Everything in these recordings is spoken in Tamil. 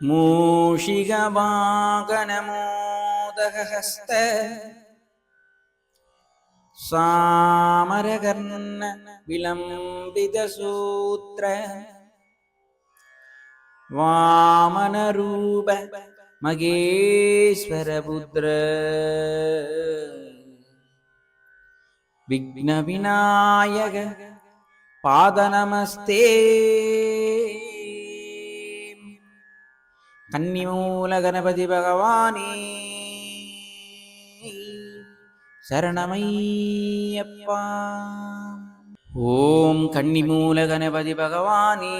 மூஷிகவாகனமோதகஹஸ்த சாமரகர்ண விலம்பிதசூத்ர வாமனரூப மகேஸ்வரபுத்ர விக்னவிநாயக பாதநமஸ்தே. கன்னிமூல கணபதி பகவானே சரணமையப்பா. ஓம் கன்னிமூல கணபதி பகவானே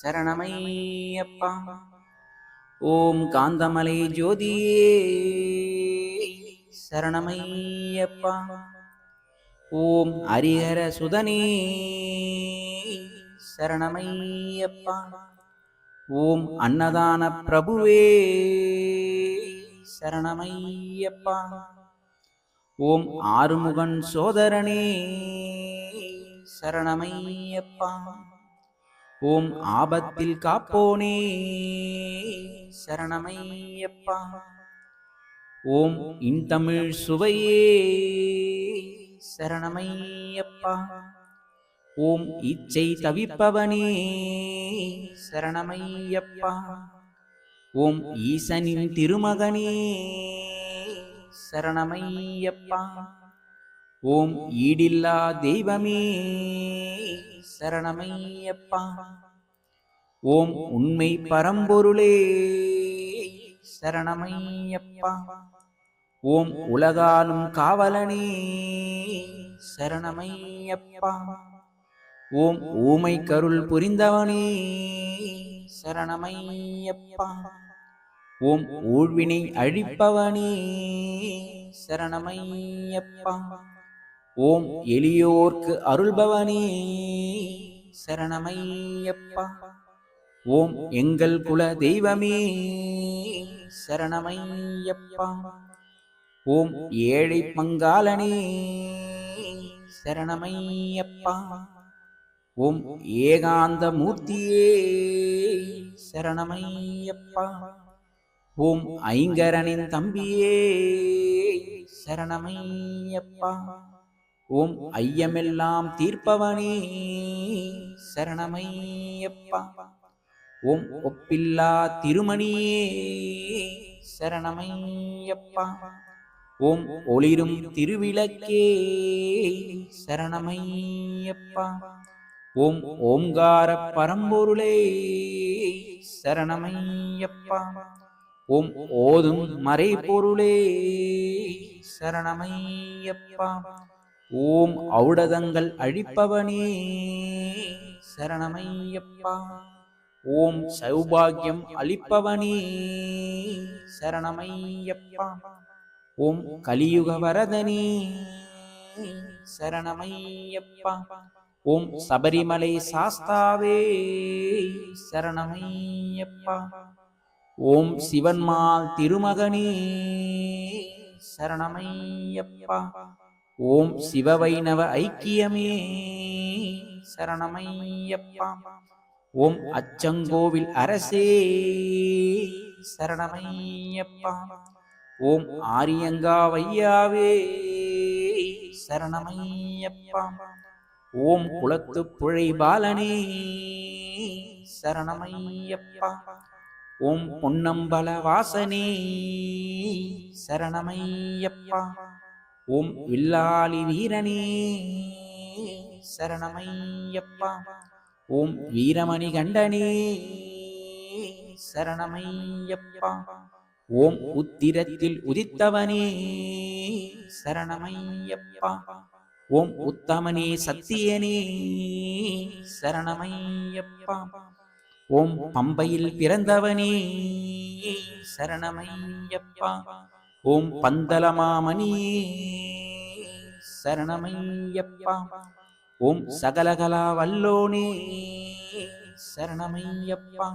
சரணமையப்பா. ஓம் காந்தமலை ஜோதியே சரணமையப்பா. ஓம் ஹரிஹர சுதனே சரணமையப்பா. ஓம் அன்னதான பிரபுவே சரணமையப்பா. ஓம் ஆறுமுகன் சோதரனே சரணமையப்பா. ஓம் ஆபத்தில் காப்போனே சரணமையப்பா. ஓம் இன்தமிழ் சுவையே சரணமையப்பா. ஓம் இச்சை தவிப்பவனே சரணமையப்பா. ஓம் ஈசனின் திருமகனே சரணமையப்பா. ஓம் ஈடில்லா தெய்வமே சரணமையப்பா. ஓம் உண்மை பரம்பொருளே சரணமையப்பா. ஓம் உலகாலும் காவலனே சரணமையப்பா. ஓம் ஊமை கருள் புரிந்தவனே சரணமையப்பா. ஓம் ஊழ்வினை அழிப்பவனே சரணமையப்பா. ஓம் எளியோர்க்கு அருள்பவனே சரணமையப்பா. ஓம் எங்கள் குல தெய்வமே சரணமையப்பா. ஓம் ஏழை பங்காளனே சரணமையப்பா. ஓம் ஏகாந்த மூர்த்தியே சரணமையப்பா. ஓம் ஐங்கரனின் தம்பியே சரணமையப்பா. ஓம் ஐயமெல்லாம் தீர்ப்பவனே சரணமையப்பா. ஓம் ஒப்பில்லா திருமணியே சரணமையப்பா. ஓம் ஒளிரும் திருவிளக்கே சரணமையப்பா. ஓம் ஓம்கார பரம்பொருளே சரணமையப்பா. ஓம் ஓதும் மறைபொருளே சரணமையப்பா. ஓம் ஔடதங்கள் அழிப்பவனே சரணமையப்பா. ஓம் சௌபாகியம் அளிப்பவனே சரணமையப்பா. ஓம் கலியுக வரதனே சரணமையப்பா. ஓம் சபரிமலை சாஸ்தாவே சரணமையப்பா. ஓம் சிவன்மால் திருமகனே சரணமையப்பா. ஓம் சிவவைணவ ஐக்கியமே சரணமையப்பா. ஓம் அச்சங்கோவில் அரசே சரணமையப்பா. ஓம் ஆரியங்காவையாவே சரணமையப்பா. ஓம் குலத்து புழை பாலனே சரணமையப்பா. ஓம் பொன்னம்பல வாசனே சரணமையப்பா. ஓம் வில்லாளி வீரனே சரணமையப்பா. ஓம் வீரமணி கண்டனே சரணமையப்பா. ஓம் உத்திரத்தில் உதித்தவனே சரணமையப்பா. ஓம் உத்தமனே சத்தியனே சரணமையப்பா. ஓம் பம்பையில் பிறந்தவனே சரணமையப்பா. ஓம் பந்தலமாமணியே சரணமையப்பா. ஓம் சகலகலா வல்லோனே சரணமையப்பா.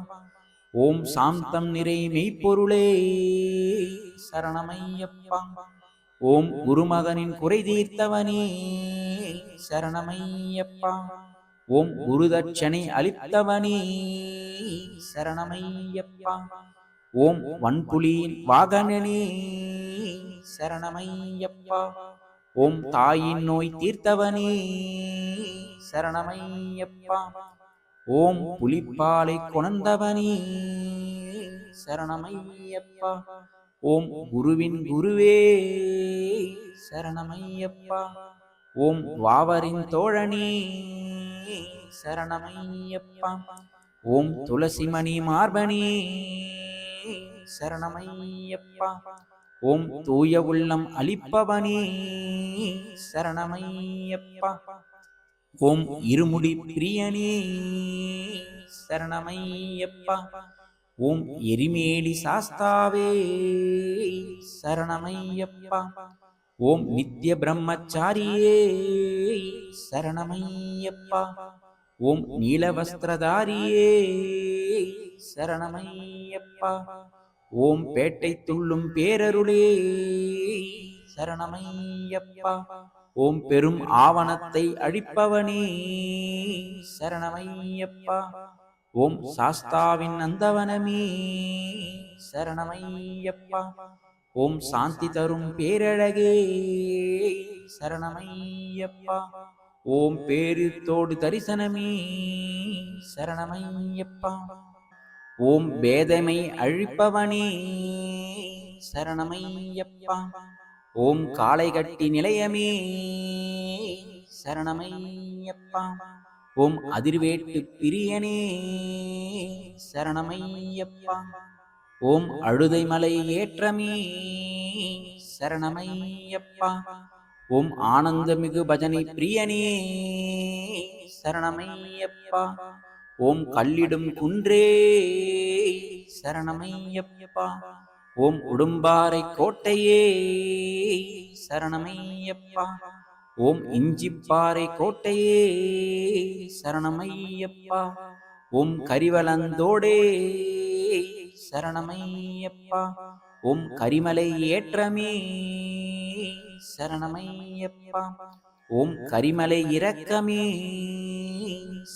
ஓம் சாந்தம் நிறை மெய்ப்பொருளே சரணமையப்பா. ஓம் குருமகனின் குறை தீர்த்தவனே சரணமையப்பா. ஓம் குருதட்சணை அளித்தவனே சரணமையப்பா. ஓம் வன்புலியின் வாகனனே சரணமையப்பா. ஓம் தாயின் நோய் தீர்த்தவனே சரணமையப்பா. ஓம் புலிப்பாலை கொணர்ந்தவனே சரணமையப்பா. ஓம் குருவின் குருவே சரணமையப்பா. ஓம் வாவரின் தோழனே சரணமையப்பா. ஓம் துளசிமணி மார்பனே சரணமையப்பா. ஓம் தூய உள்ளம் அளிப்பவனே சரணமையப்பா. ஓம் இருமுடி பிரியனே சரணமையப்பா. ஓம் எரிமேலி சாஸ்தாவே சரணமையப்பா. ஓம் நித்ய பிரம்மச்சாரியே சரணமையப்பா. ஓம் நீலவஸ்திரதாரியே சரணமையப்பா. ஓம் பேட்டை துள்ளும் பேரருளே சரணமையப்பா. ஓம் பெரும் ஆவணத்தை அழிப்பவனே சரணமையப்பா. ஓம் சாஸ்தாவின் நந்தவனமே சரணமையப்பா. ஓம் சாந்தி தரும் பேரழகே சரணமையப்பா. ஓம் பேரித்தோடு தரிசனமே சரணமையப்பா. ஓம் பேதமை அழிப்பவனே சரணமையப்பா. ஓம் காளைகட்டி நிலையமே சரணமையப்பா. ஓம் அதிர்வேட்டு பிரியனே சரணமையப்பா. ஓம் அழுதை மலை ஏற்றமே சரணமையப்பா. ஓம் ஆனந்தமிகு பஜனை பிரியனே சரணமையப்பா. ஓம் கல்லிடும் குன்றே சரணமையப்பா. ஓம் உடும்பாறை கோட்டையே சரணமையப்பா. ஓம் இஞ்சிப்பாறை கோட்டையே சரணமையப்பா. ஓம் கரிவலந்தோடே சரணமையப்பா. ஓம் கரிமலை ஏற்றமே சரணமையப்பா. ஓம் கரிமலை இரக்கமே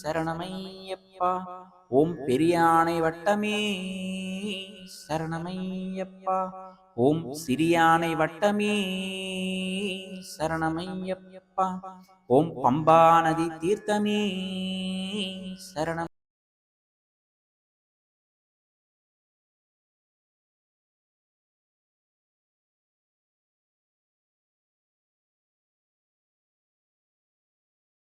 சரணமையப்பா. ஓம் பெரியானை வட்டமே சரணமையப்பா. ஓம் சிறியானை வட்டமே சரணமையப்பா. ஓம் பம்பா நதி தீர்த்தமே சரணம்.